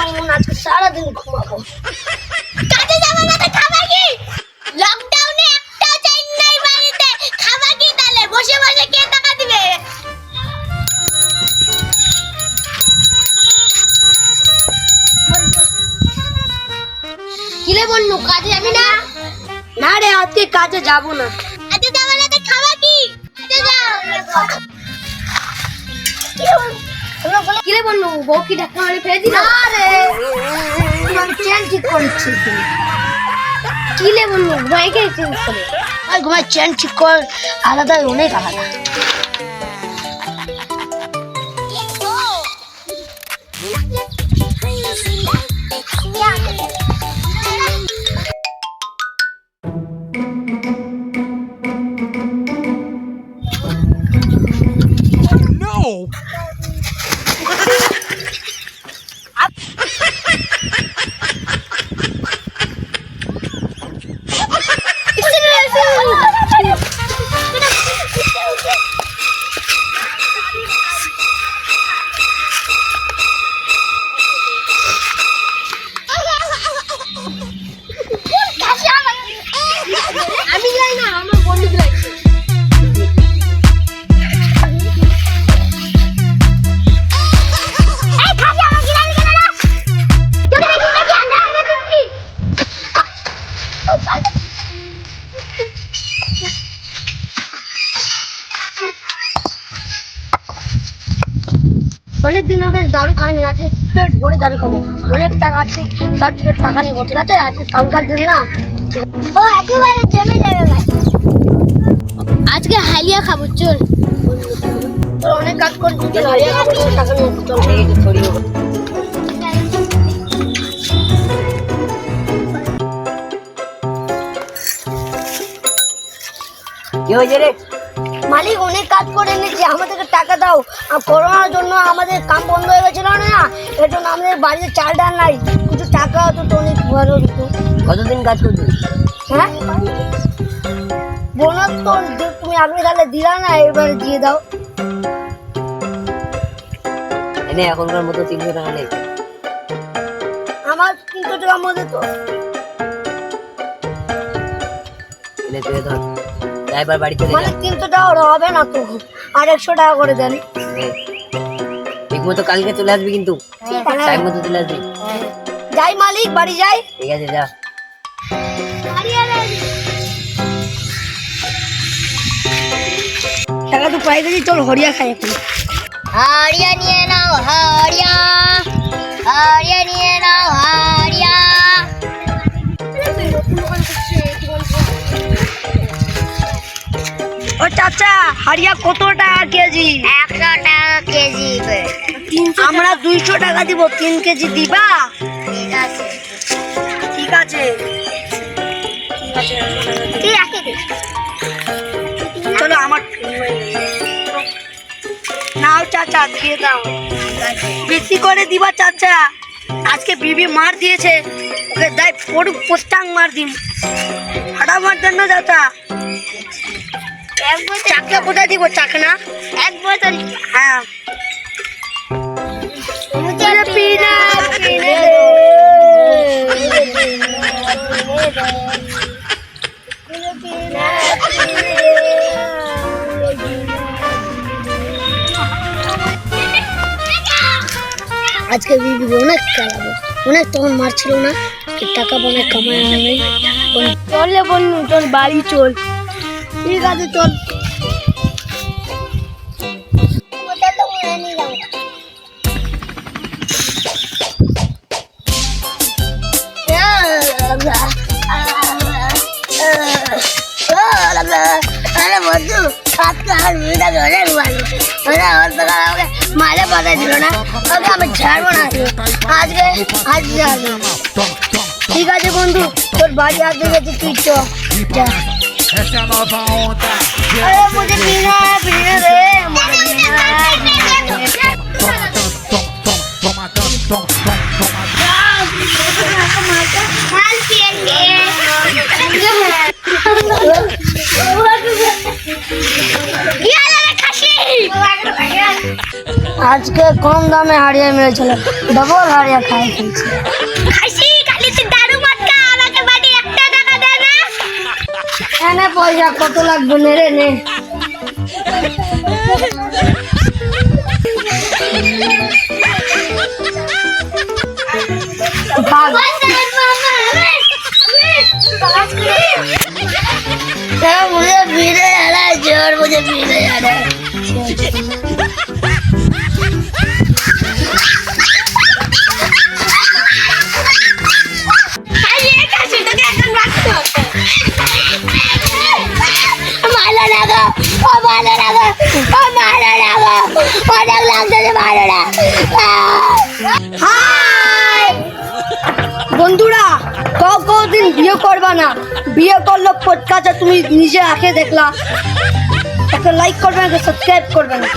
থাকবো না, আজকে সারাদিন ঘুমাবো। কাজে যাবো না তো খাবা কি? লকডাউনে একটাও চাইন নাই বাড়িতে, খাবা কি তাহলে? বসে বসে কে টাকা দিবে? কিলে বললু কাজে যাবি না? না রে, আজকে কাজে যাবো না। কাজে যাবো না তো খাবা কি? কাজে যাও। কিলে বললু, বউ কি ধাক্কা মারি ফেলে দিল? না রে, আমি চেন ঠিক করছি। কিলে বললু, ঘুমাইকে চেঞ্জ করে? আর ঘুমাই চেন ঠিক কর, আলাদা অনেক আলাদা। আমি যাই না, আমার বন্ধু লাগছে। অনেকদিন আগে দারু খাইনি, আছে পেট ভরে দারু খাবো। অনেক টাকা আছে, তার থেকে টাকা নিবো, ঠিক আছে? আজকে কাউন্টার দেবে না। ও একেবারে জমে যাবে ভাই। আজকে হালিয়া খাবো, চল। তোর অনেক কাজ করবি, চল হারিয়ে খাবো, টাকা নিয়ে চল। কি হয়েছে রে? মালিক অনেক কাজ করে এনেছি, আমাদেরকে টাকা দাও। আর করোনার জন্য আমাদের কাম বন্ধ হয়ে গেছিল না, এর জন্য আমাদের বাড়িতে চাল ডাল নাই, কিছু টাকা হতো তো অনেক ভালো হতো। কতদিন কাজ করছিস? হ্যাঁ, বোনাস তো তুমি আগে তাহলে দিলা না, এবারে দিয়ে দাও। এনে এখনকার মতো 300 টাকা নেই। আমার 300 টাকার মধ্যে তো এনে তুই ধর, ড্রাইভার বাড়ি চলে মানে যা। 300 টাকা হবে না তো, আর 100 টাকা করে দেন। ঠিক মতো কালকে চলে আসবি কিন্তু, টাইম মতো চলে আসবি। যাই মালিক, বাড়ি যাই। ঠিক আছে, যা। টাকা তো পাই গেছি, চল হরিয়া খাই এখন। হারিয়া নিয়ে নাও হারিয়া, হারিয়া নিয়ে নাও হারিয়া। ও চাচা, হারিয়া কত টাকা কেজি? 100 টাকা কেজি। আমরা 200 টাকা দিব, 3 কেজি দিবা? ঠিক আছে, ঠিক আছে, ঠিক আছে। চলো আমার নাও চাচা, দিয়ে দাও। বেশি করে দিবা চাচা, আজকে বিবি মার দিয়েছে, ওকে দাই পড়ুক, পোস্টাং মার দিম। ফাটা মার দেন না চাচা। এক বোতল চাকনা কোথায় দিব? চাকনা? এক বোতল হ্যাঁ। মুঝে पीना पीने আজকে বিবি অনেক খেলাবো, অনেক তখন মারছিল না, টাকা অনেক কামাই হবে। চলে বললু, চল বাড়ি চল। ঠিক আছে, চল। बोतल तो मैं नहीं लाऊंगा। अरे बंधु, आपका हाल मेरा घरे वाले मेरा और तो আমাকে মারে পড়া ছিল না, ওকে আমি ছাড়বো না। আজ ঠিক আছে বন্ধু, তোর বাড়ি আসতে গেছি, তুই চ যা। Essa é a nova onda. अरे मुझे पीना है, पीने दे मुझे पीना है। Toma, हाल पिएंगे। आ আজকে কম দামে হারিয়ে মেরেছিল, ডবল হারিয়ে খাই ফেলছে। খাসি খালি তুই দারু মটকা আমাকে বাড়ি 1 টাকা দে না। এনে পয়সা কত লাগবে নে রে নে। ভাগ। मुझे पीने जाना है जोर, मुझे पीने जाना है। বন্ধুরা কদিন বিয়ে করবা না, বিয়ে করলো পডকাস্ট তুমি নিজে আঁকে দেখলা। একটা লাইক করবে না, সাবস্ক্রাইব করবে না।